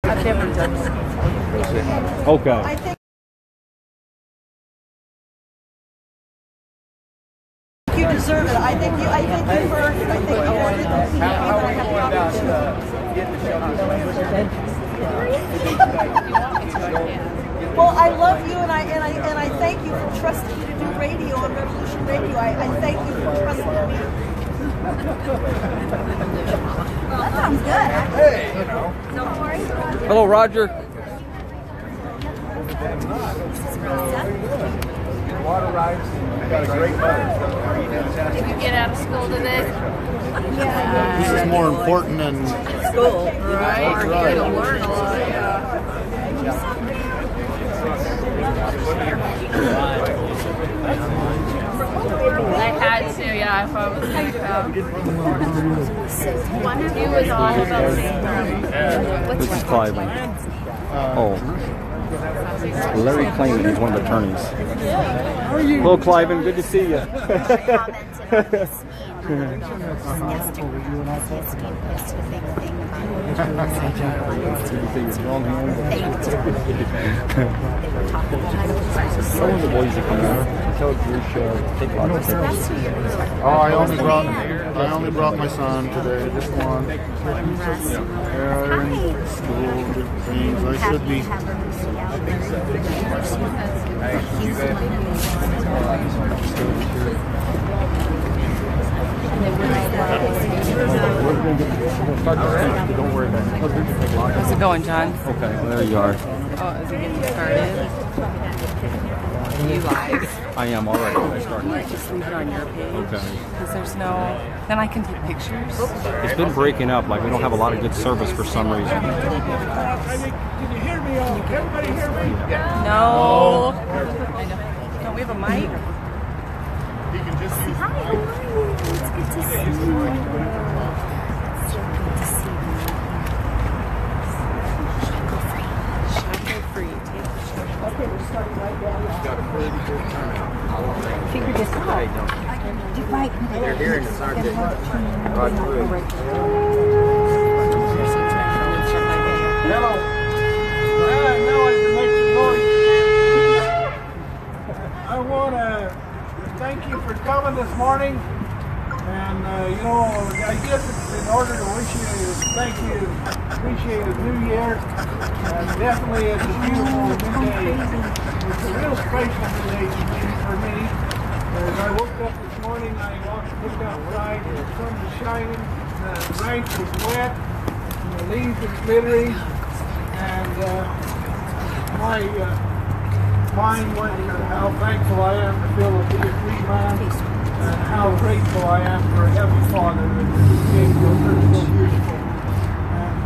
I've never done this. Okay. I think you deserve it. I think you earned it. I think you earned it. How are you going about getting the show? Well, I love you, and I thank you for trusting me to do radio on Revolution Radio. I thank you for trusting me. That sounds good. Hey, you know. Hello, Roger. Water rides. I got a great butter. Did you get out of school today? This is more important than School, right? That's We're right. here to learn a lot, yeah. I had to, yeah, if I was going to come. He was all about the same time. This is Cliven. Oh. Larry Clayman, he's one of the attorneys. Hello, Cliven. Good to see you. Some of the boys that come out, tell Drew take a lot of pictures. oh, I only brought my son today, just one. Yeah, in school, different things. I should be. Don't worry about it. How's it going, John? Okay, well, there you are. Oh, is it getting started? You live? I am already. I started. Just leave it on your page. Okay. Because there's no... Then I can take pictures. It's been breaking up. Like, we don't have a lot of good service for some reason. Can you hear me? Everybody hear me? No. I know. Don't we have a mic? He can just use Hi, how are you? It's good to see you. So good to see you. Shackle free. Take the shackle. Okay, we're starting right now. Got a pretty good turnout. Figure this out. Right. They're hearing us, aren't they? Roger. Hello. Now I can make some noise. I want to thank you for coming this morning. And, you know, I guess in order to wish you, thank you, appreciate a new year. Definitely it's a beautiful new day. It's a real special day for me. As I woke up this morning, I looked outside, and the sun was shining, the night was wet, and the leaves were glittering, and my mind went to how thankful I am to feel to be a free man, and how grateful I am for a Heavenly Father that gave me those 34 years ago. And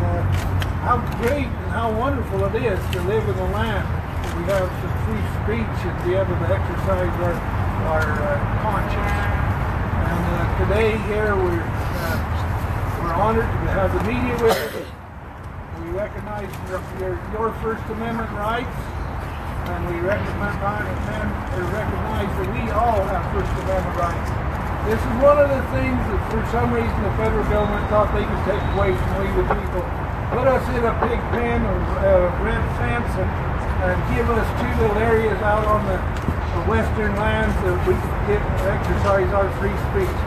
how great and how wonderful it is to live in a land where we have some free speech and be able to exercise our conscience. And today here we're honored to have the media with us. We recognize your First Amendment rights, and we recognize that we all have First Amendment rights. This is one of the things that for some reason the federal government thought they could take away from we the people. Put us in a big pen of red fence and give us two little areas out on the western lands that we can exercise our free speech.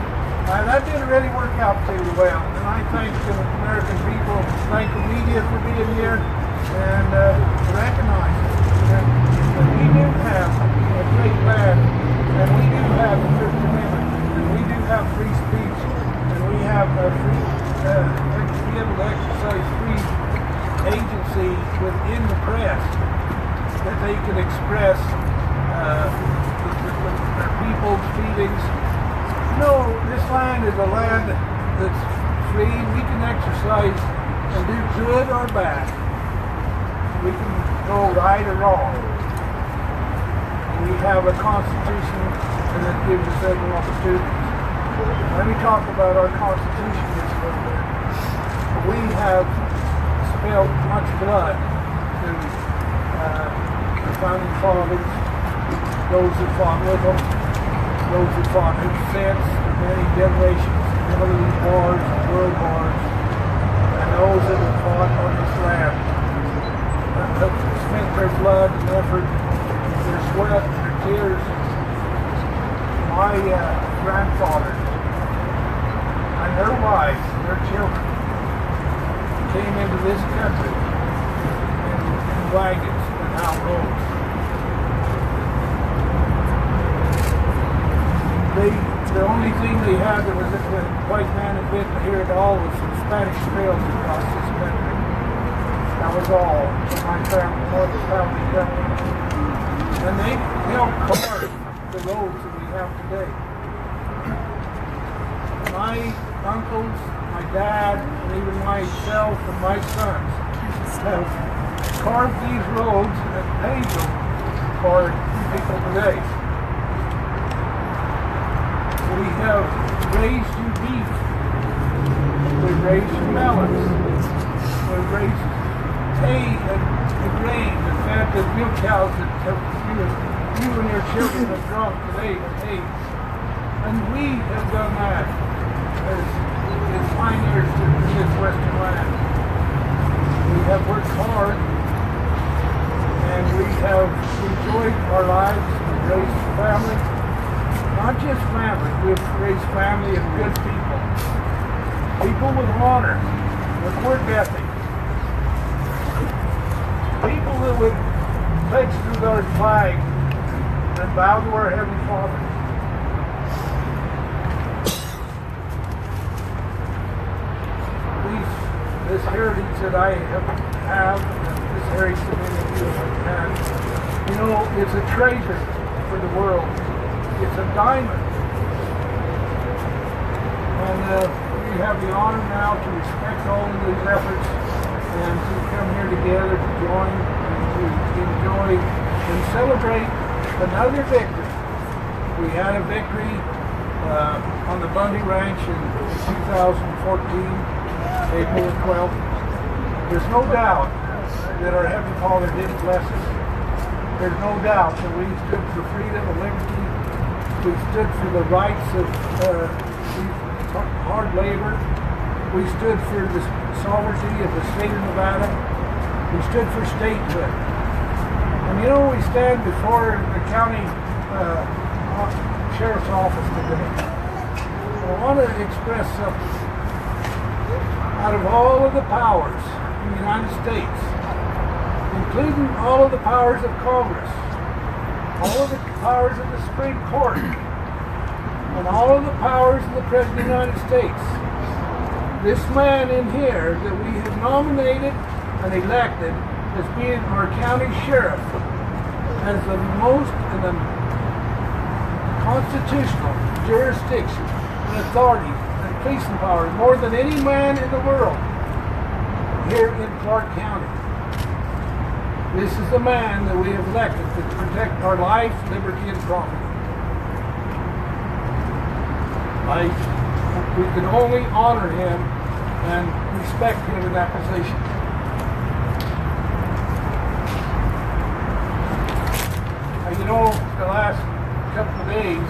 That didn't really work out too well, and I thank the American people, thank the media for being here, and recognize that we do have a great land, and we do have the First Amendment, and we do have free speech, and we have a free, to be able to exercise free agency within the press, that they can express their people's feelings. No, this land is a land that's free. We can exercise and do good or bad. We can go right or wrong. We have a constitution that gives us every opportunity. Let me talk about our constitution just a little bit. We have spilled much blood to the founding fathers, those that fought with them, those that fought since many generations, Middle East wars, world wars, and those that have fought on this land. have spent their blood and effort, their sweat, their tears. My grandfathers and their wives, their children, came into this country in wagons and outlaws. The only thing they had that was that the white man had been here at all was some Spanish trails across this country. That was all. My family, Northern family, and they helped carve the roads that we have today. My uncles, my dad, and even myself and my sons have carved these roads and paved them for people today. We have raised you beef. We've raised you melons. We've raised hay and grain and fed the milk cows that you and your children have drunk today with hay. And we have done that as pioneers in this western land. We have worked hard and we have enjoyed our lives and raised a family. Not just family, we've raised family of good people. People with honor, with work ethic. People that would pledge through our flag and bow to our Heavenly Father. This heritage that I have, this heritage that many of you have had, you know, it's a treasure for the world. It's a diamond. And we have the honor now to respect all of these efforts and to come here together to join and to enjoy and celebrate another victory. We had a victory on the Bundy Ranch in 2014, April the 12th. There's no doubt that our Heavenly Father didn't bless us. There's no doubt that we stood for freedom and liberty. We stood for the rights of hard labor. We stood for the sovereignty of the state of Nevada. We stood for statehood. And you know, we stand before the county sheriff's office today. I want to express something. Out of all of the powers in the United States, including all of the powers of Congress, all of the powers of the Supreme Court, and all of the powers of the President of the United States, this man in here that we have nominated and elected as being our county sheriff has the most in the constitutional jurisdiction and authority and policing power more than any man in the world here in Clark County. This is the man that we have elected to protect our life, liberty, and property. We can only honor him and respect him in that position. And you know, the last couple of days,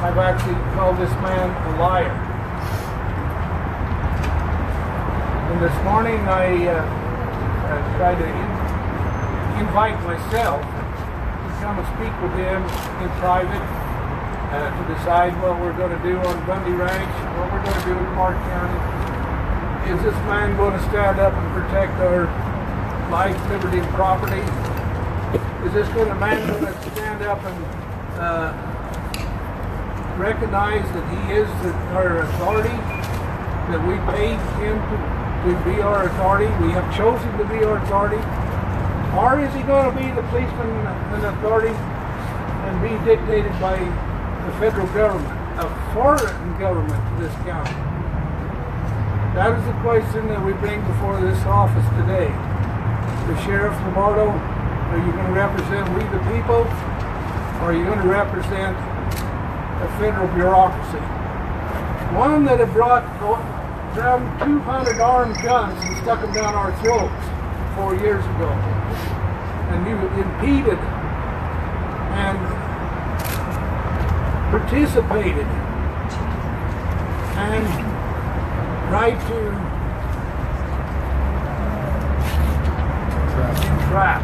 I've actually called this man a liar. And this morning I tried to invite myself to come and speak with him in private to decide what we're going to do on Bundy Ranch, what we're going to do in Clark County. Is this man going to stand up and protect our life, liberty, and property? Is this man going to stand up and recognize that he is our authority, that we paid him to be our authority, we have chosen to be our authority? Or is he going to be the policeman and authority and be dictated by the federal government, a foreign government to this county? That is the question that we bring before this office today. The Sheriff Lombardo, are you going to represent we the people, or are you going to represent a federal bureaucracy? One that had brought around 200 armed guns and stuck them down our throats 4 years ago. And you impeded and participated and tried to trap.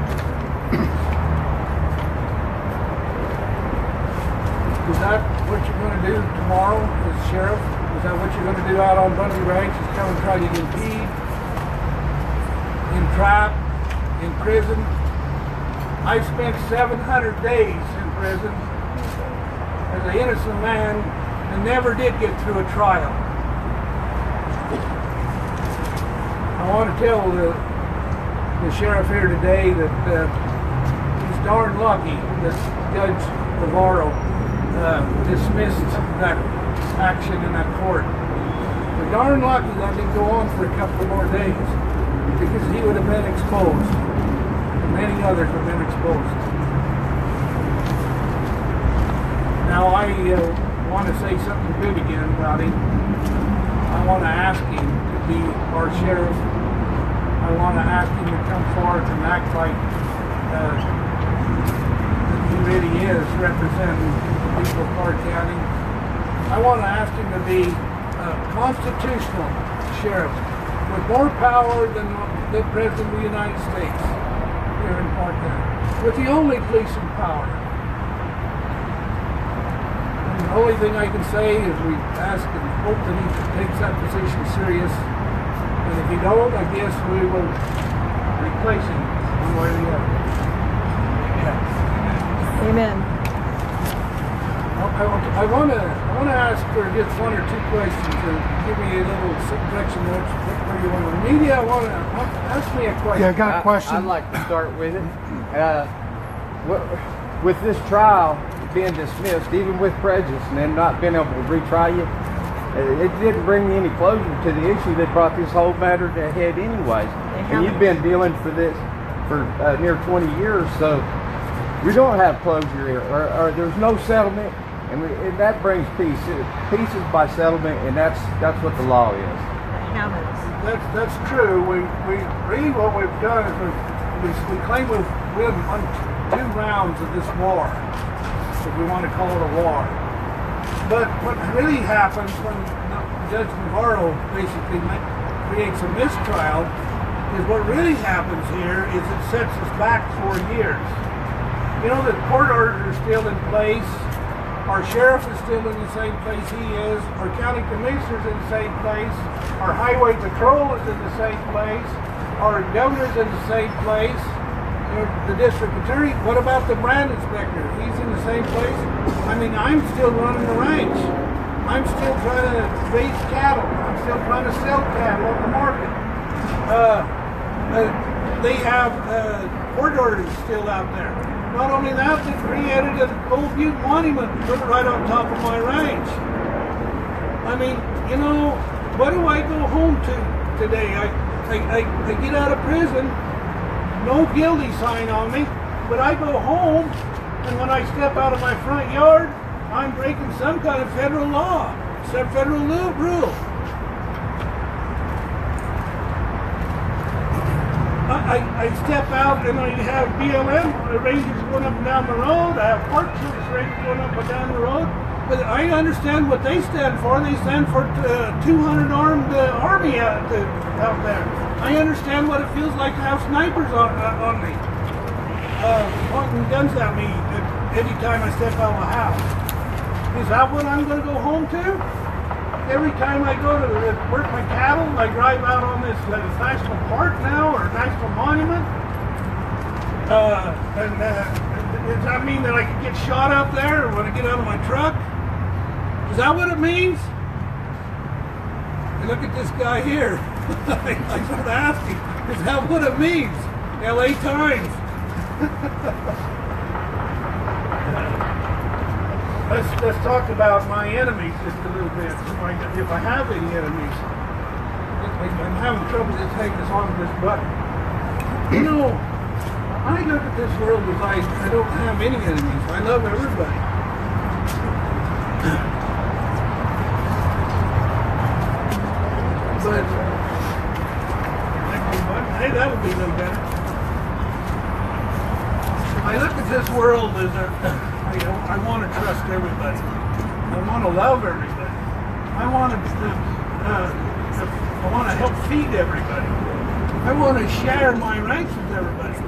Is that what you're going to do tomorrow as sheriff? Is that what you're going to do out on Bundy Ranch? Is come and try to impede, entrap, in prison? I spent 700 days in prison as an innocent man and never did get through a trial. I want to tell the sheriff here today that he's darn lucky that Judge Navarro dismissed that action in that court. We're darn lucky that didn't go on for a couple more days, because he would have been exposed. And many others have been exposed. Now I want to say something good again about him. I want to ask him to be our sheriff. I want to ask him to come forward and act like he really is representing the people of Clark County. I want to ask him to be a constitutional sheriff with more power than the President of the United States here in Clark County, with the only policing power. And the only thing I can say is we ask and hope that he takes that position serious. And if he don't, I guess we will replace him one way or the other. Yeah. Amen. I want to ask her just one or two questions and give me a little direction where you want to. Media, ask me a question. Yeah, I got a question. I'd like to start with it. With this trial being dismissed, even with prejudice, and then not being able to retry you, it didn't bring me any closure to the issue that brought this whole matter to a head anyways. And you've been dealing for this for near 20 years, so we don't have closure here, or there's no settlement, and that brings peace. Peace is by settlement, and that's what the law is. That's true. We really what we've done is we claim we've won 2 rounds of this war, if we want to call it a war. But what really happens when Judge Navarro basically creates a mistrial is what really happens here is it sets us back 4 years. You know, the court order is still in place. Our sheriff is still in the same place he is. Our county commissioner is in the same place. Our highway patrol is in the same place. Our governor's in the same place. The district attorney. What about the brand inspector? He's in the same place. I mean, I'm still running the ranch. I'm still trying to raise cattle. I'm still trying to sell cattle on the market. They have court orders still out there. Not only that, they created an old Butte monument put it right on top of my ranch. I mean, you know, what do I go home to today? I get out of prison, no guilty sign on me, but I go home, and when I step out of my front yard, I'm breaking some kind of federal law, some federal rule. I step out and I have BLM rangers going up and down the road. I have Park Service rangers going up and down the road. But I understand what they stand for. They stand for 200 armed army out there. I understand what it feels like to have snipers on me, pointing guns at me every time I step out of the house. Is that what I'm going to go home to? Every time I go to work my cattle, I drive out on this national park now, or national monument. Does that mean that I could get shot out there when I get out of my truck? Is that what it means? And look at this guy here. I should ask him, is that what it means? LA Times. Let's talk about my enemies just a little bit, if I have any enemies. I'm having trouble just taking this on this button. You know, I look at this world as I don't have any enemies. I love everybody. But, hey, that would be a little better. I look at this world as I want to trust everybody. I want to love everybody. I want to help feed everybody. I want to share my ranks with everybody.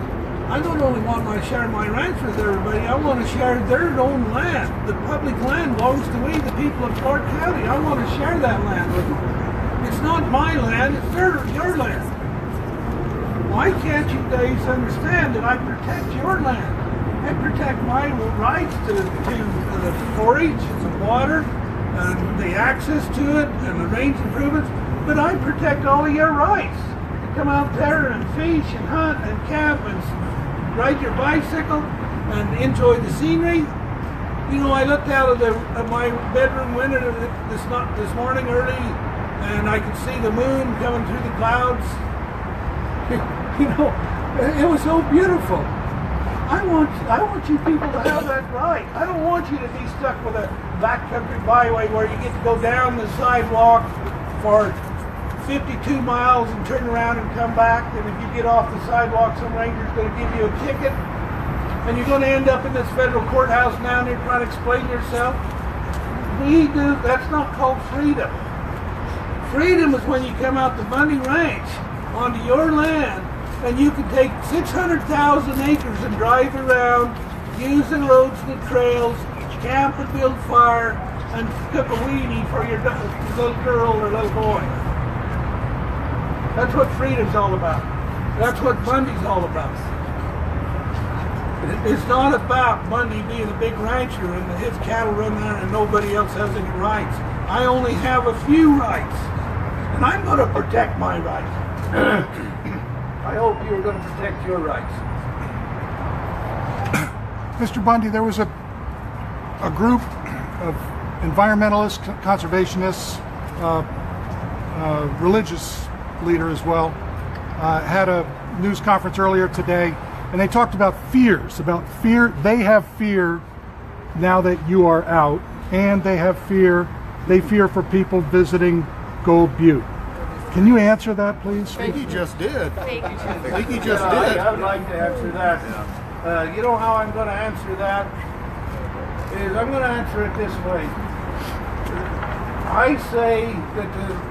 I don't only want to share my ranch with everybody, I want to share their own land. The public land belongs to we, the people of Clark County. I want to share that land with them. It's not my land, it's your land. Why can't you guys understand that I protect your land? I protect my rights to the forage, the water, and the access to it, and the range improvements, but I protect all of your rights. To come out there and fish and hunt and camp and ride your bicycle and enjoy the scenery. You know, I looked out of my bedroom window this morning early, and I could see the moon coming through the clouds. You know, it was so beautiful. I want you people to have that right. I don't want you to be stuck with a backcountry byway where you get to go down the sidewalk for 52 miles and turn around and come back, and if you get off the sidewalk, some ranger's going to give you a ticket, and you're going to end up in this federal courthouse down there trying to explain yourself. That's not called freedom. Freedom is when you come out to Bundy Ranch onto your land, and you can take 600,000 acres and drive around, use the roads and the trails, camp and build fire, and cook a weenie for your little girl or little boy. That's what freedom's all about. That's what Bundy's all about. It's not about Bundy being a big rancher and his cattle run there and nobody else has any rights. I only have a few rights, and I'm going to protect my rights. I hope you're going to protect your rights. Mr. Bundy, there was a group of environmentalists, conservationists, religious leader as well, had a news conference earlier today, and they talked about fears, they have fear now that you are out, and they fear for people visiting Gold Butte. Can you answer that, please? I think he just did. I would like to answer that. You know how I'm going to answer that? I'm going to answer it this way. I say that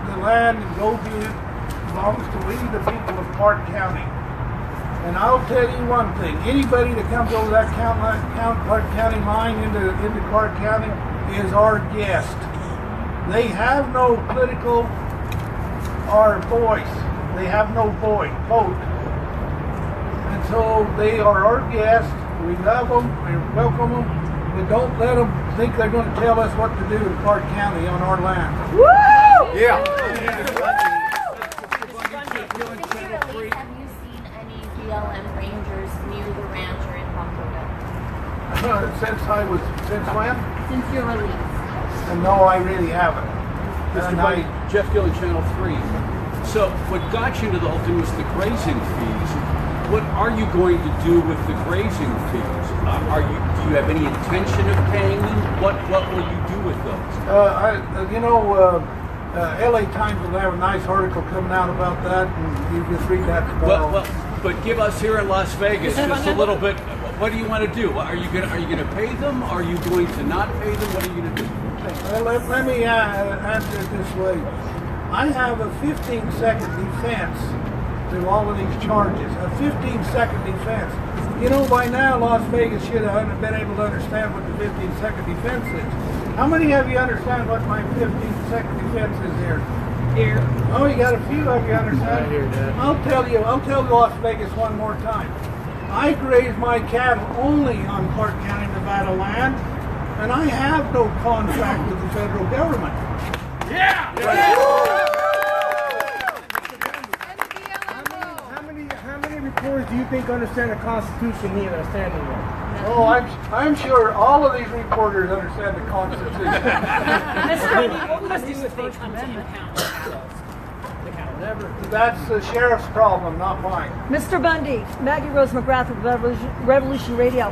the land in Gold Butte belongs to we, the people of Clark County. And I'll tell you one thing. Anybody that comes over that Clark County line into Clark County is our guest. They have no political or voice. They have no vote. And so they are our guests. We love them. We welcome them. But don't let them think they're going to tell us what to do in Clark County on our land. Woo! Yeah. Have you seen any BLM rangers near the ranch or in Buffalo? Since when? Since your release. And no, I really haven't. Mr. Bundy, Jeff Gillen, Channel 3. So what got you to the whole thing was the grazing fees. What are you going to do with the grazing fees? Do you have any intention of paying them? What will you do with those? LA Times will have a nice article coming out about that, and you just read that tomorrow. Well, but give us here in Las Vegas just a little bit. What do you want to do? Are you going to pay them? Are you going to not pay them? What are you going to do? Let me answer it this way. I have a 15-second defense to all of these charges. A 15-second defense. You know, by now Las Vegas should have been able to understand what the 15-second defense is. How many of you understand what my 15-second defense is here? Here. Oh, you got a few of you understand? I hear that. I'll tell Las Vegas one more time. I graze my cattle only on Clark County, Nevada land, and I have no contract with the federal government. Yeah! How many reporters do you think understand the Constitution need understanding of? Oh, I'm sure all of these reporters understand the Constitution. That's the sheriff's problem, not mine. Mr. Bundy, Maggie Rose McGrath with Revolution Radio.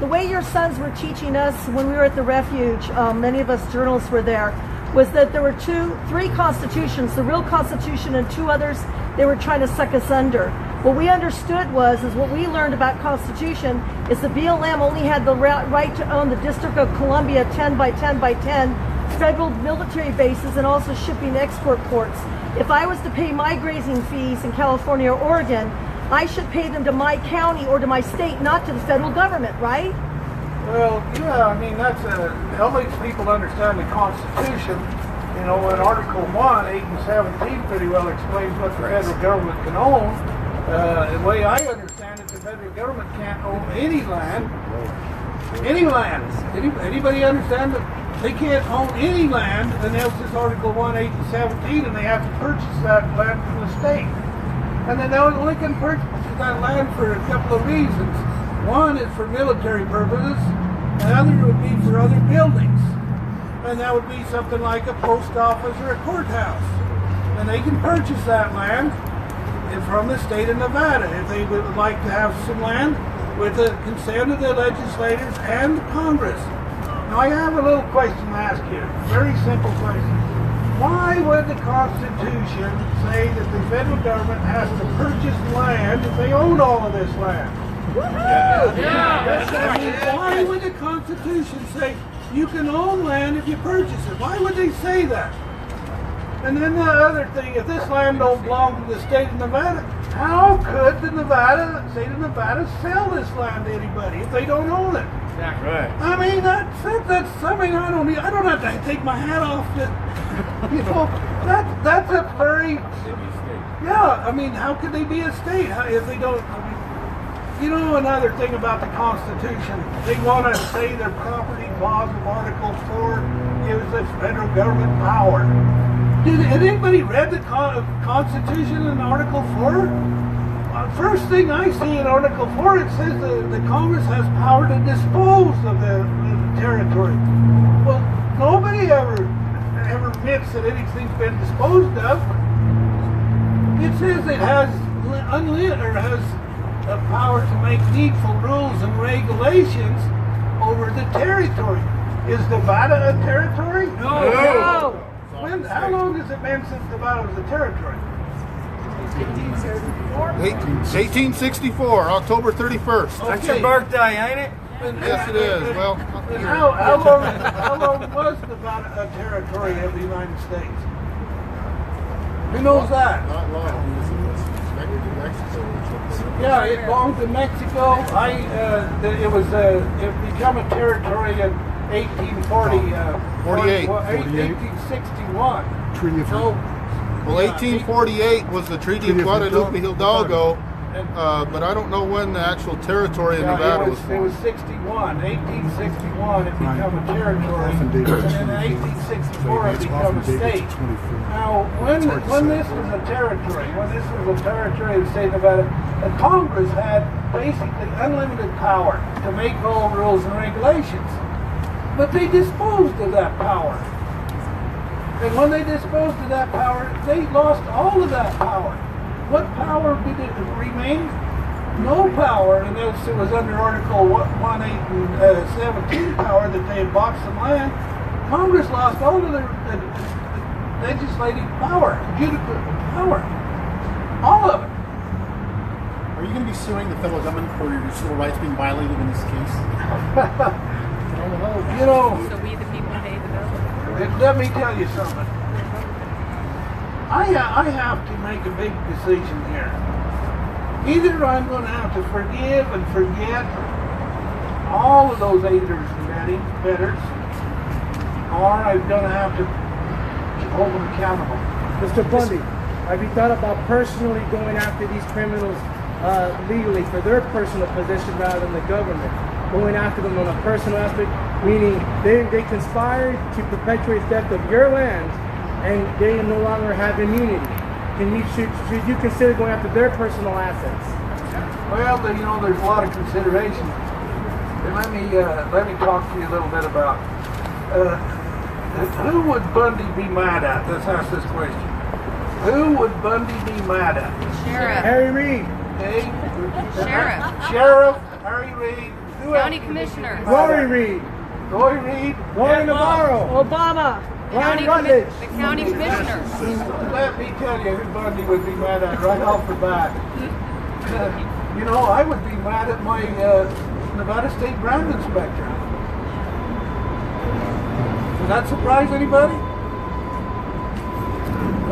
The way your sons were teaching us when we were at the refuge, many of us journalists were there, was that there were three constitutions, the real Constitution and two others they were trying to suck us under. What we understood is what we learned about Constitution is the BLM only had the right to own the District of Columbia 10 by 10 by 10 federal military bases and also shipping export ports. If I was to pay my grazing fees in California or Oregon, I should pay them to my county or to my state, not to the federal government, right? Well, yeah, I mean, that makes people understand the Constitution. You know, in Article 1, 8 and 17 pretty well explains what the federal government can own. The way I understand it, the federal government can't own any land. Any land. Anybody understand that? They can't own any land unless it's Article 1, 8 and 17, and they have to purchase that land from the state. And then they only can purchase that land for a couple of reasons. One is for military purposes, and the other would be for other buildings. And that would be something like a post office or a courthouse. And they can purchase that land from the state of Nevada if they would like to have some land with the consent of the legislators and Congress. Now I have a little question to ask you, a very simple question. Why would the Constitution say that the federal government has to purchase land if they own all of this land? Why would the Constitution say you can own land if you purchase it? Why would they say that? And then the other thing, if this land don't belong to the state of Nevada, how could the state of Nevada sell this land to anybody if they don't own it? Exactly. Right. I mean, that's something I don't have to take my hat off to, you know, that's a very, yeah, I mean, how could they be a state if they don't, I mean, you know, another thing about the Constitution, they want to say their property clause of Article 4 gives the federal government power. Had anybody read the Constitution in Article 4? First thing I see in Article 4, it says the Congress has power to dispose of the territory. Well, nobody ever admits that anything's been disposed of. It says it has the power to make needful rules and regulations over the territory. Is Nevada a territory? No. How long has it been since Nevada was a territory? 1864, October 31st. Okay. That's your birthday, ain't it? Yes, it is. Well, how long was Nevada a territory of the United States? Who knows that? Not long. Yeah, it belonged to Mexico. It became a territory in 1840. 1861. Treaty of Well, 1848 was the Treaty of Guadalupe Hidalgo, but I don't know when the actual territory of Nevada was formed. It was 61. 1861 it became a territory, and then in 1864 it became a state. Now, when this was a territory, of the state of Nevada, the Congress had basically unlimited power to make all rules and regulations. But they disposed of that power. And when they disposed of that power, they lost all of that power. What power did it remain? No power, unless it was under Article 1, 8, and 17 power that they had bought some land. Congress lost all of their legislative power, judicial power. All of it. Are you going to be suing the federal government for your civil rights being violated in this case? You know, So we the people pay the bill? let me tell you something. I have to make a big decision here. Either I'm going to have to forgive and forget all of those aiders and betters, or I'm going to have to hold them accountable. Mr. Bundy, have you thought about personally going after these criminals legally for their personal position rather than the government? Going after them on a personal aspect, meaning they conspired to perpetuate theft of your land and they no longer have immunity. Should you consider going after their personal assets? Well, you know, there's a lot of consideration. And let me talk to you a little bit about who would Bundy be mad at? Let's ask this question. Who would Bundy be mad at? Sheriff. Harry Reid. Okay. Sheriff. Harry Reid. County Commissioner. Rory Reid. Roy Reid. Rory Navarro. Obama. Ryan Rutledge. The county commissioner. Let me tell you who Bundy would be mad at right off the bat. You know, I would be mad at my Nevada State Ground Inspector. Does that surprise anybody?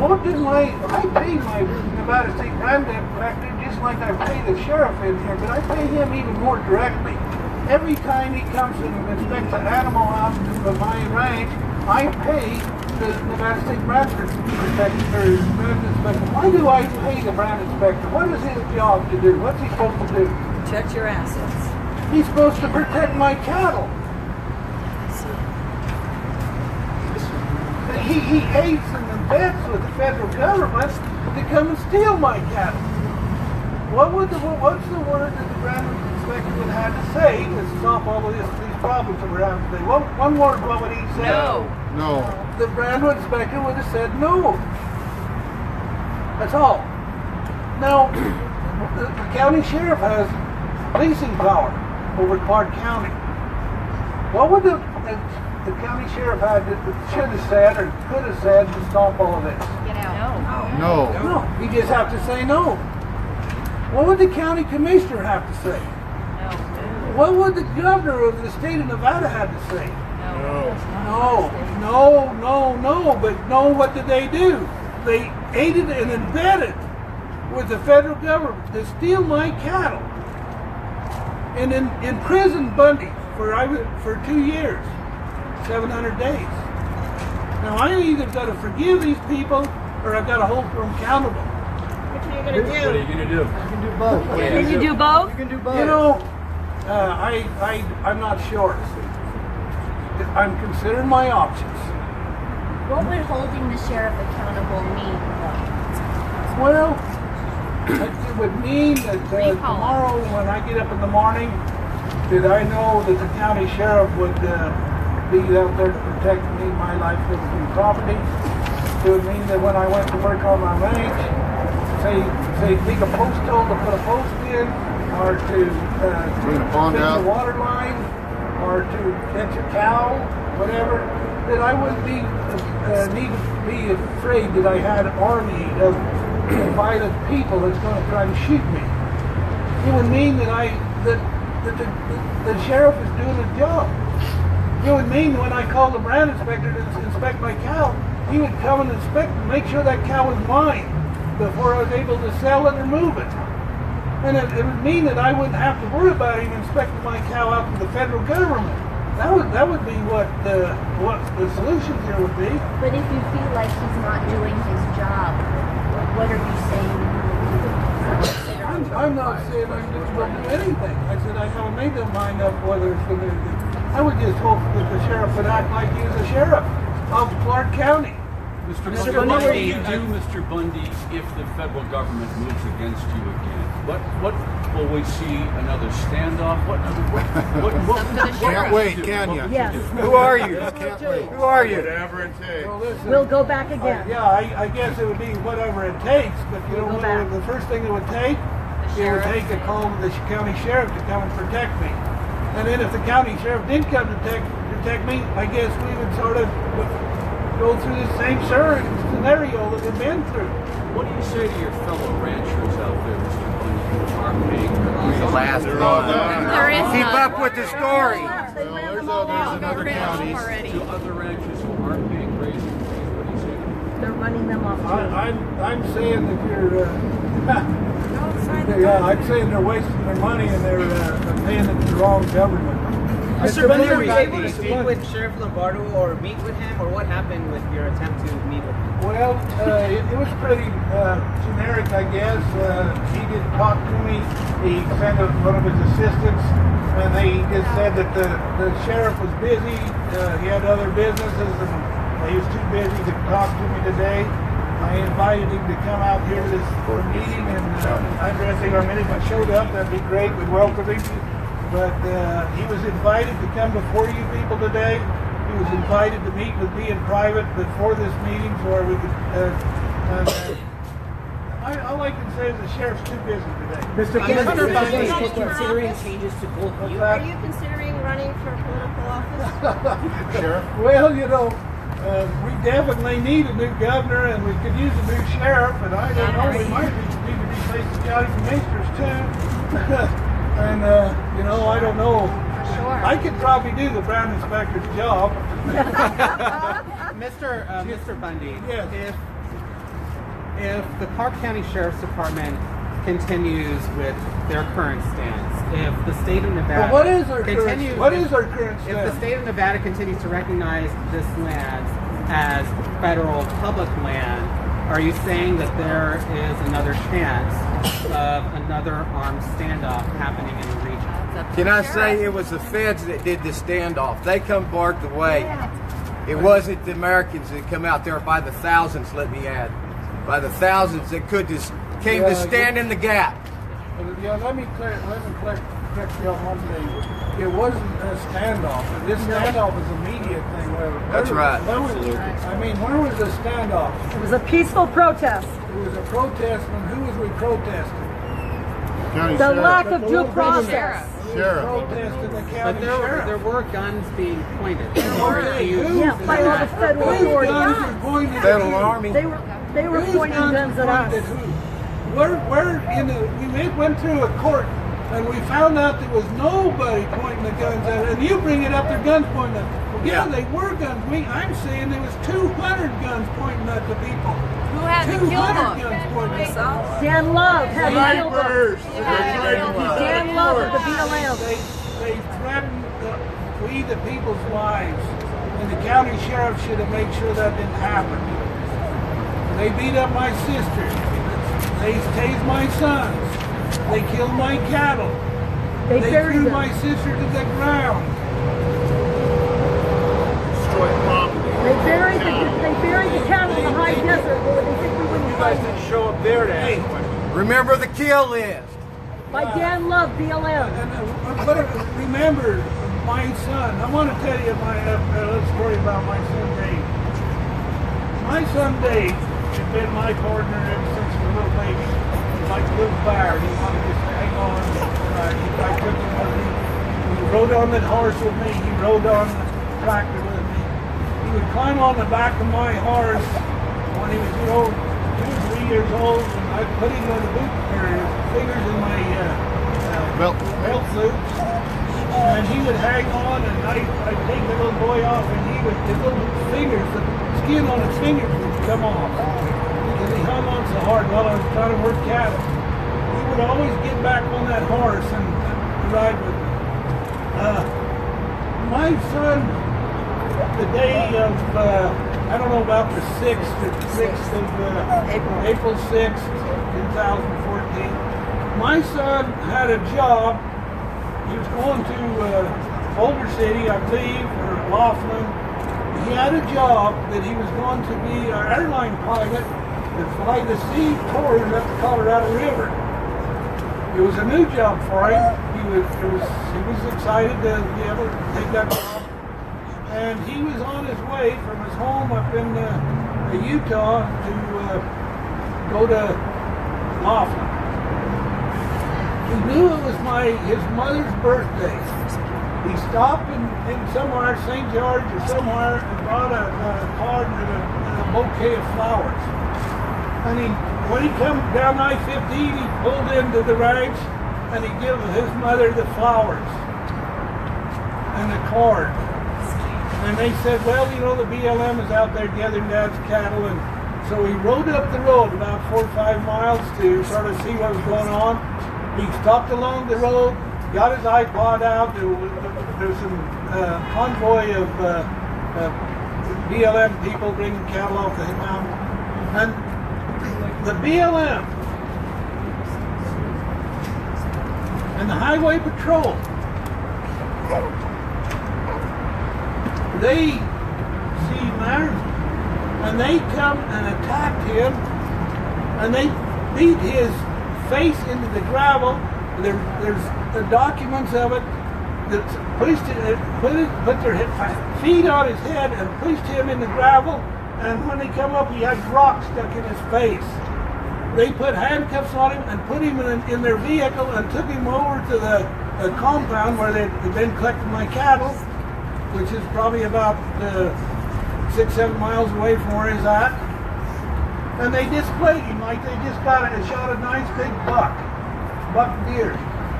what did I pay my Nevada State Brand Inspector just like I pay the sheriff in here, but I pay him even more directly. Every time he comes and inspects an animal out of my ranch, I pay the Nevada State Brand Inspector. Why do I pay the Brand Inspector? What is his job to do? What's he supposed to do? Protect your assets. He's supposed to protect my cattle. He aids and abets with the federal government to come and steal my cattle. What's the word that the Brand Inspector would have to say to stop all of these problems that we're having today? One word, what would he say? No. No. The Brand Inspector would have said no. That's all. Now, the county sheriff has policing power over Clark County. What would the county sheriff should have said or could have said to stop all of this? Get out. No. No, he just have to say no. What would the county commissioner have to say? No. What would the governor of the state of Nevada have to say? No. But no, what did they do? They aided and abetted with the federal government to steal my cattle and imprisoned Bundy for 2 years, 700 days. Now I either got to forgive these people or I've got to hold them accountable. What are you going to do? What are you going to do? You can do both. Can you do both? You can do both. You know, I'm not sure. I'm considering my options. What would holding the sheriff accountable mean? Well, it would mean that tomorrow when I get up in the morning, that I know that the county sheriff would be out there to protect me, my life, liberty, and property. It would mean that when I went to work on my ranch, say dig a post hole to put a post in, or to clean a pond out, the water line, or to catch a cow, whatever, that I wouldn't need to be afraid that I had an army of violent people that's going to try to shoot me. It would mean that the sheriff is doing his job. It would mean when I call the Brand Inspector to inspect my cow, he would come and inspect and make sure that cow was mine before I was able to sell it or move it. And it would mean that I wouldn't have to worry about him inspecting my cow out to the federal government. That would be what the solution here would be. But if you feel like he's not doing his job, what are you saying? I'm not saying I just won't do anything. I said I haven't made their mind up whether it's going to do. I would just hope that the sheriff would act like he was a sheriff of Clark County. Mr. Bundy, what do you do, Mr. Bundy, if the federal government moves against you again? What will we see? Another standoff? What can't wait, can you? Yes. Who are you? Can't wait. Who are you? Whatever it takes. Well, listen, We'll go back again. I guess it would be whatever it takes, but you know what? The first thing it would take, a call to the county sheriff to come and protect me. And then if the county sheriff did come to protect me, I guess we would sort of go through the same scenario that we've been through. What do you say to your fellow ranchers out there, Mr. Bundy, who are paying The last one. There is Keep none. up with the story. There's another county. to other ranchers who aren't paying grazing fees? What do you say to them? They're running them off. I'm saying that you're. I'm saying they're wasting their money and they're paying it to the wrong government. Mr. Bundy, were you able to speak with Sheriff Lombardo or meet with him, or what happened with your attempt to meet with him? Well, it was pretty generic, I guess. He didn't talk to me. He sent one of his assistants, and they just said that the sheriff was busy. He had other businesses, and he was too busy to talk to me today. I invited him to come out here to this meeting, and I'm dressing our minute. If I showed up, that'd be great. We'd welcome him. But he was invited to come before you people today. He was invited to meet with me in private before this meeting where we could... all I can say is the sheriff's too busy today. Mr. Bundy, is he considering changes to both you? Are you considering running for political office? Sheriff? Well, you know, we definitely need a new governor, and we could use a new sheriff, and I don't know, we might need to replace the county commissioners too. And, you know, I don't know. Sure. I could probably do the Brand Inspector's job. Mr. Bundy, yes. if the Clark County Sheriff's Department continues with their current stance, if the state of Nevada But what is our current if stance? the state of Nevada continues to recognize this land as federal public land, are you saying that there is another chance of another armed standoff happening in the region? Can I say it was the feds that did the standoff? They come barked away. It wasn't the Americans that come out there by the thousands, let me add. By the thousands that came to stand in the gap. Yeah, let me correct you on one thing. It wasn't a standoff. This standoff is a media thing. That's right. Where was the standoff? It was a peaceful protest. It was a protest, and who was we protesting? The lack of due process. Protesting the county sheriff. There were guns being pointed. Yeah, by all the federal authorities. Federal Army. They were pointing guns at us. We went through a court and we found out there was nobody pointing the guns at it. And you bring it up, their guns pointing at it. Well, yeah, they were guns. I'm saying there was 200 guns pointing at the people. Who had the kill book? Guns pointing at them. Dan Love had the kill book. Dan Love of the BLM. They threatened we the people's lives. And the county sheriff should have made sure that didn't happen. They beat up my sister. They tased my sons. They killed my cattle. They threw my sister to the ground. They buried the cattle in the high desert where they think we wouldn't find them. Show up there to ask. Remember the kill list. By Dan Love, BLM. But remember, my son, I want to tell you a little story about my son Dave. My son Dave has been my partner ever since we were little baby. He's like a little bear. He wanted to hang on. I took him with me. He rode on that horse with me. He rode on the tractor with me. He would climb on the back of my horse when he was 2 or 3 years old, and I'd put him in the boot carrier, fingers in my belt suits, and he would hang on, and I'd take the little boy off, and his little fingers, the skin on his fingers would come off, because he hung on so hard while I was trying to work cattle. He would always get back on that horse and ride with me. My son, the day of, I don't know about the 6th of April 6th, 2014, my son had a job. He was going to Boulder City, I believe, or Laughlin. He had a job that he was going to be an airline pilot and fly the sea tours up the Colorado River. It was a new job for him. He was excited to be able to take that job. And he was on his way from his home up in Utah to go to Laughlin. He knew it was his mother's birthday. He stopped in somewhere, St. George or somewhere, and brought a card and a bouquet of flowers. And when he come down I-15, he pulled into the ranch and he gave his mother the flowers and the card. And they said, well, you know, the BLM is out there gathering Dad's cattle. And so he rode up the road about 4 or 5 miles to sort of see what was going on. He stopped along the road, got his iPod out. There was some convoy of BLM people bringing cattle off the mountain. And the BLM and the Highway Patrol, they see Myers, and they come and attacked him, and they beat his face into the gravel. There's the documents of it that put their feet on his head and pushed him in the gravel, and when they come up, he had rocks stuck in his face. They put handcuffs on him and put him in their vehicle and took him over to the compound where they'd been collecting my cattle, which is probably about 6-7 miles away from where he's at. And they displayed him like they just shot a nice big buck deer.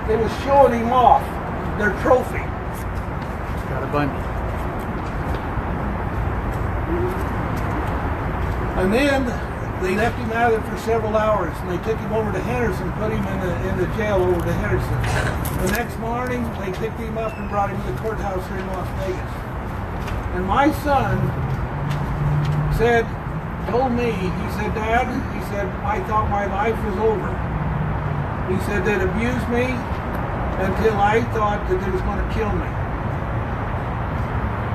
They was showing him off, their trophy. Got a Bundy. And then They left him out there for several hours, and they took him over to Henderson, put him in the jail over to Henderson. The next morning, they picked him up and brought him to the courthouse here in Las Vegas. And my son told me, he said, Dad, he said, I thought my life was over. He said they'd abused me until I thought that they was going to kill me.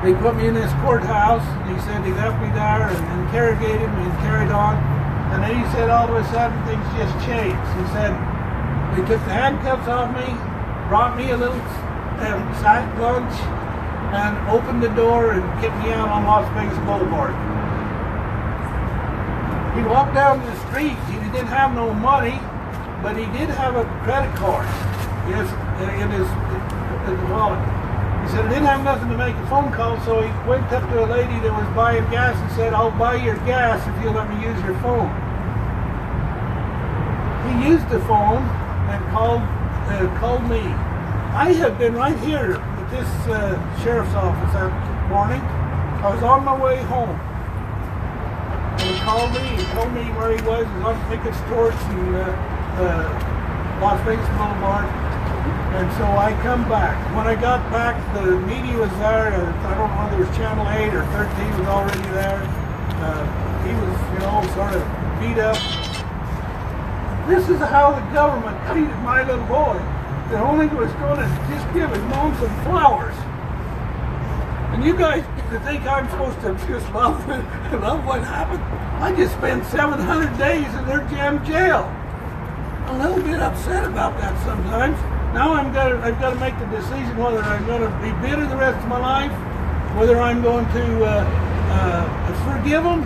They put me in this courthouse, and he said they left me there and interrogated me and carried on. And then he said all of a sudden things just changed. He said they took the handcuffs off me, brought me a little sack lunch, and opened the door and kicked me out on Las Vegas Boulevard. He walked down the street. He didn't have no money, but he did have a credit card in his wallet. He said he didn't have nothing to make a phone call, so he went up to a lady that was buying gas and said, I'll buy your gas if you'll let me use your phone. He used the phone and called me. I have been right here at this sheriff's office that morning. I was on my way home. And he called me. He told me where he was. He was on Pickett Storch in Las Vegas Boulevard. And so I come back. When I got back, the media was there. I don't know whether it was Channel 8 or 13 was already there. He was, sort of beat up. This is how the government treated my little boy. The only was going to just give his mom some flowers. And you guys think I'm supposed to just love what happened? I just spent 700 days in their jail. I'm a little bit upset about that sometimes. Now I've got to make the decision whether I'm going to be bitter the rest of my life, whether I'm going to forgive them.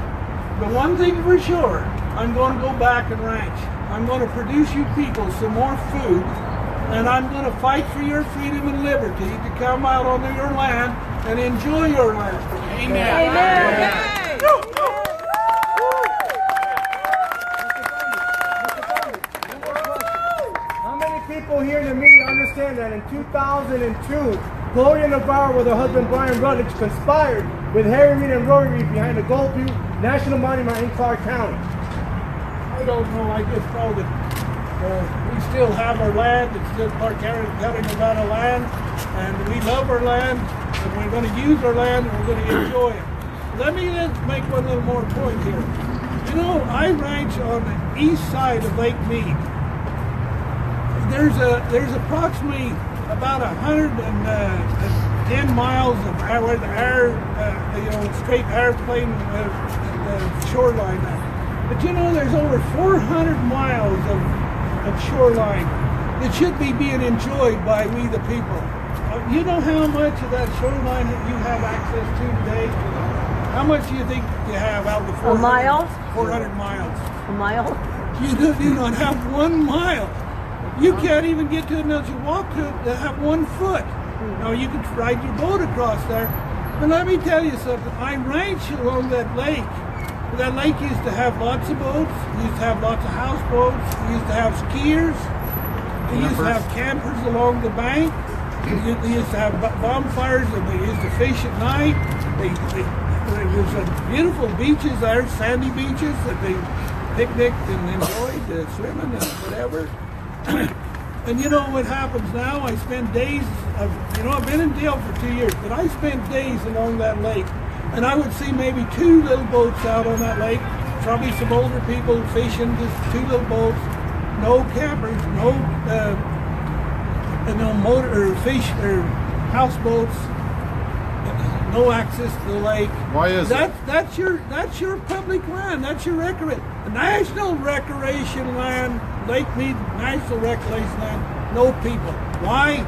But one thing for sure, I'm going to go back and ranch. I'm going to produce you people some more food, and I'm going to fight for your freedom and liberty to come out on your land and enjoy your land. Amen. Amen. How many people here in the media understand that in 2002, Gloria Navarro with her husband Brian Rutledge conspired with Harry Reid and Rory Reid behind the Gold Butte National Monument in Clark County? I don't know. I just know that we still have our land. It's still Clark County, Nevada land, and we love our land, and we're going to use our land, and we're going to enjoy it. Let me make one little more point here. I ranch on the east side of Lake Mead. There's approximately about 110 miles of where the straight airplane shoreline is. But there's over 400 miles of shoreline that should be being enjoyed by we the people. You know how much of that shoreline that you have access to today? How much do you think you have out of the 400? A mile? 400 miles. A mile? You do not have 1 mile. You can't even get to it unless you walk to it to have 1 foot. Now you can ride your boat across there. But let me tell you something. I ranch along that lake. That lake used to have lots of boats. It used to have lots of houseboats. It used to have skiers. They used to have campers along the bank. They used to have bonfires, and they used to fish at night. There was beautiful beaches there, sandy beaches that they picnicked and enjoyed swimming and whatever. And what happens now? I spend days I've been in jail for 2 years, but I spent days along that lake. And I would see maybe 2 little boats out on that lake, probably some older people fishing, just 2 little boats, no campers, no motor or fish or houseboats, no access to the lake. Why is that? That's your public land. That's your national recreation land. Lake Mead National Recreation Land. No people. Why?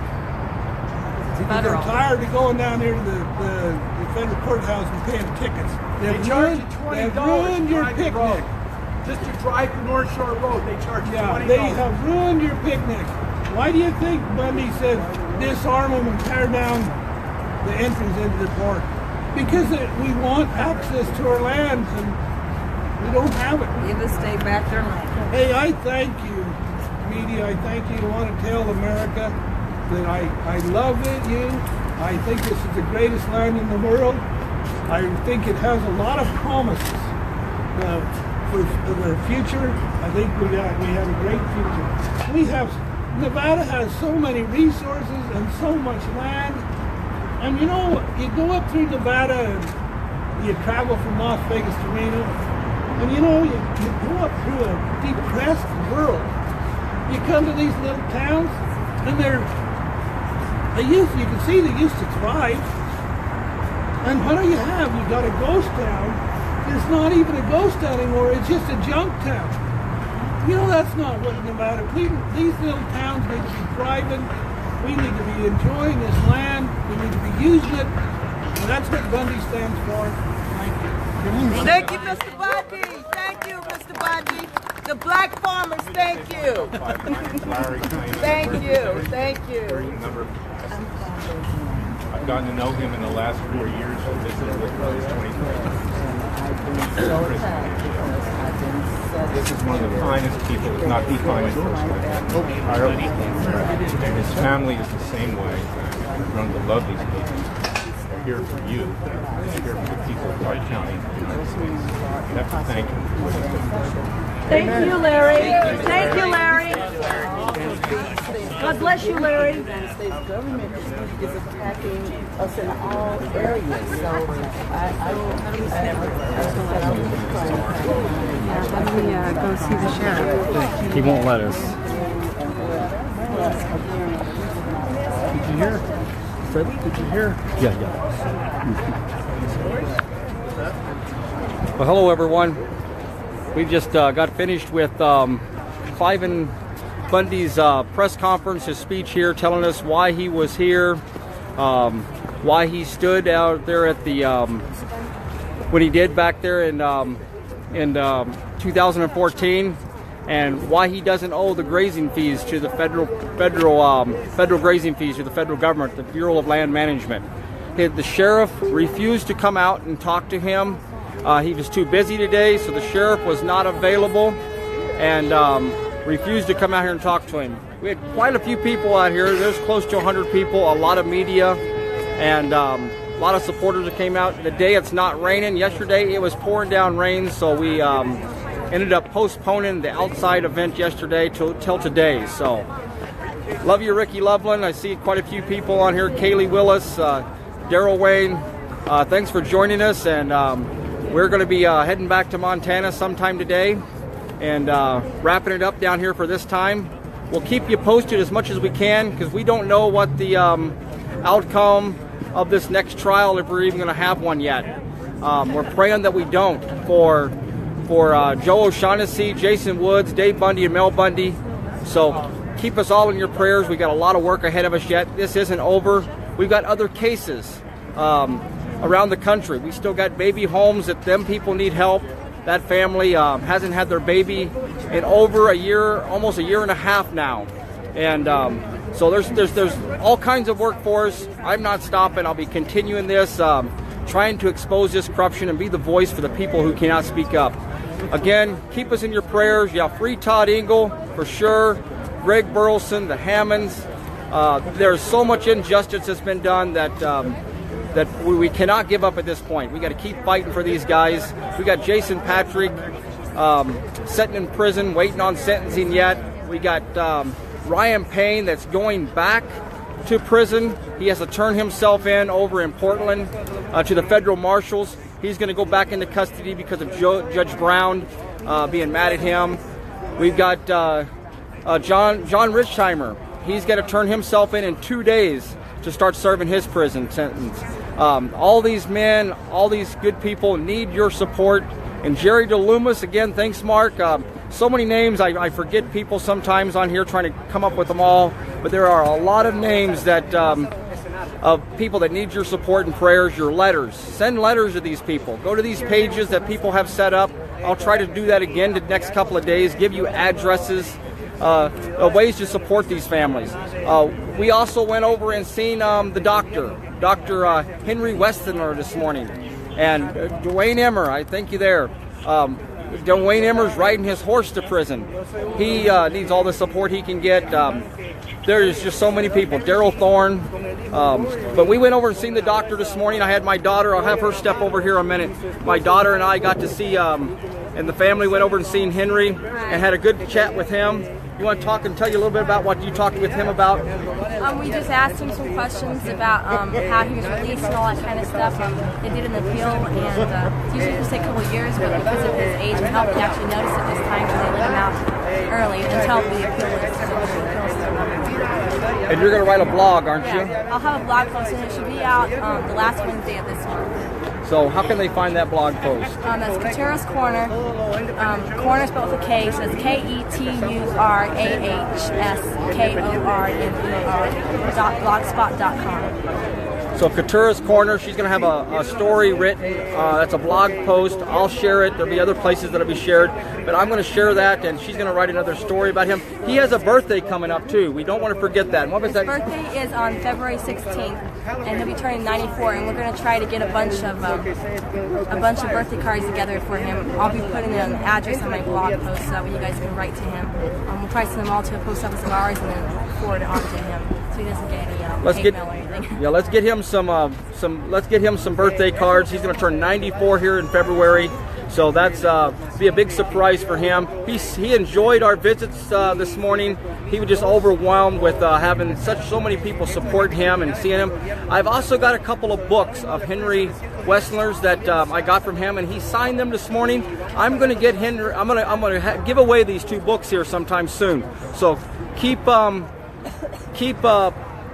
Because they're tired of going down there to the federal courthouse and paying tickets. They charge you $20 ruined your picnic. road. Just to drive the North Shore Road, they charge you $20. They have ruined your picnic. Why do you think Bundy said disarm them and tear down the entrance into the park? Because we want access to our land, and we don't have it. Give the state back their land. Hey, I thank you, media. I thank you. I want to tell America that I love it. I think this is the greatest land in the world. I think it has a lot of promises for the future, I think we have a great future. Nevada has so many resources and so much land. And you know, you go up through Nevada and you travel from Las Vegas to Reno, and you know, you go up through a depressed world. You come to these little towns, and you can see they used to thrive. And what do you have? You got a ghost town. It's not even a ghost town anymore. It's just a junk town. You know, that's not what Nevada. These little towns need to be thriving. We need to be enjoying this land. We need to be using it. And that's what Bundy stands for. Thank you. Thank you, Mr. Bundy. Thank you, Mr. Bundy. The black farmers, thank you. Thank you. Thank you. I've gotten to know him in the last 4 years. This is one of the finest people, if not the finest person I've met. And his family is the same way. I've grown to love these people. They're here for you. They're here for the people of Clark County, the United States. You have to thank him for what he's done. Thank you, Larry. Thank you, Larry. God bless you, Larry. The United States government is attacking us in all areas. So How do we go see the sheriff? He won't let us. Did you hear? Freddie, did you hear? Yeah. Well, hello, everyone. We just got finished with Cliven Bundy's press conference, his speech here, telling us why he was here, why he stood out there at the when he did back there in 2014, and why he doesn't owe the grazing fees to the federal grazing fees to the federal government, the Bureau of Land Management. The sheriff refused to come out and talk to him. He was too busy today, so the sheriff was not available, and refused to come out here and talk to him. We had quite a few people out here. There's close to 100 people, a lot of media, and a lot of supporters that came out. Today it's not raining. Yesterday it was pouring down rain, so we ended up postponing the outside event yesterday till today. So, love you, Ricky Loveland. I see quite a few people on here. Kaylee Willis, Daryl Wayne. Thanks for joining us, and we're going to be heading back to Montana sometime today and wrapping it up down here for this time. We'll keep you posted as much as we can, because we don't know what the outcome of this next trial, if we're even going to have one yet. We're praying that we don't, for Joe O'Shaughnessy, Jason Woods, Dave Bundy, and Mel Bundy. So keep us all in your prayers. We got a lot of work ahead of us yet. This isn't over. We've got other cases around the country. We still got baby homes that them people need help. That family hasn't had their baby in over a year, almost a year and a half now. And so there's all kinds of work for us. I'm not stopping. I'll be continuing this, trying to expose this corruption and be the voice for the people who cannot speak up. Again, keep us in your prayers. Yeah, free Todd Engel for sure. Greg Burleson, the Hammonds. There's so much injustice that's been done that that we cannot give up at this point. We got to keep fighting for these guys. We got Jason Patrick sitting in prison, waiting on sentencing yet. We got Ryan Payne that's going back to prison. He has to turn himself in over in Portland to the federal marshals. He's going to go back into custody because of Judge Brown being mad at him. We've got John Richheimer. He's got to turn himself in 2 days to start serving his prison sentence. All these men, all these good people need your support. And Jerry DeLumas, again, thanks, Mark. So many names, I forget people sometimes on here trying to come up with them all, but there are a lot of names that of people that need your support and prayers, your letters. Send letters to these people. Go to these pages that people have set up. I'll try to do that again the next couple of days, give you addresses, ways to support these families. We also went over and seen the doctor, Dr. Henry Westenler this morning, and Dwayne Emmer, I thank you there. Dwayne Emmer's riding his horse to prison. He needs all the support he can get. There's just so many people. Daryl Thorne. But we went over and seen the doctor this morning. I had my daughter, I'll have her step over here a minute. My daughter and I got to see and the family went over and seen Henry and had a good chat with him. You want to talk and tell you a little bit about what you talked with him about? We just asked him some questions about how he was released and all that kind of stuff. They did an appeal, and it's usually just take a couple of years, but because of his age and health, he actually noticed it this time, so they let him out early until the appeal was And you're going to write a blog, aren't you? I'll have a blog post, and it should be out the last Wednesday of this month. So how can they find that blog post? That's Keturah's Corner. Corner spelled with a K, so it's KETURAHSKORNER.blogspot.com. So Keturah's Corner, she's going to have a story written. That's a blog post. I'll share it. There'll be other places that'll be shared. But I'm going to share that, and she's going to write another story about him. He has a birthday coming up, too. We don't want to forget that. And what was that? His birthday is on February 16th, and he'll be turning 94, and we're going to try to get a bunch of birthday cards together for him. I'll be putting an address on my blog post so that way you guys can write to him. We'll probably send them all to a post office of ours and then forward it on to him so he doesn't get any hate mail or anything. Yeah, let's get him some birthday cards. He's going to turn 94 here in February. So that's be a big surprise for him. He enjoyed our visits this morning. He was just overwhelmed with having so many people support him and seeing him. I've also got a couple of books of Henry Wessler's that I got from him, and he signed them this morning. I'm going to get Henry. I'm going to give away these 2 books here sometime soon. So keep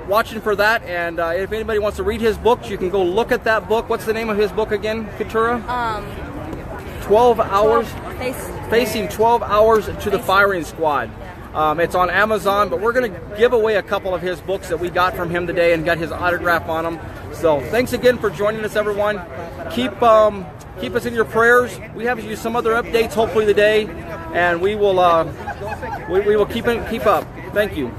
watching for that. And if anybody wants to read his books, you can go look at that book. What's the name of his book again, Keturah? 12 hours, facing 12 hours to the firing squad. It's on Amazon, but we're going to give away a couple of his books that we got from him today and got his autograph on them. So thanks again for joining us, everyone. Keep us in your prayers. We have some other updates hopefully today, and we will keep up. Thank you.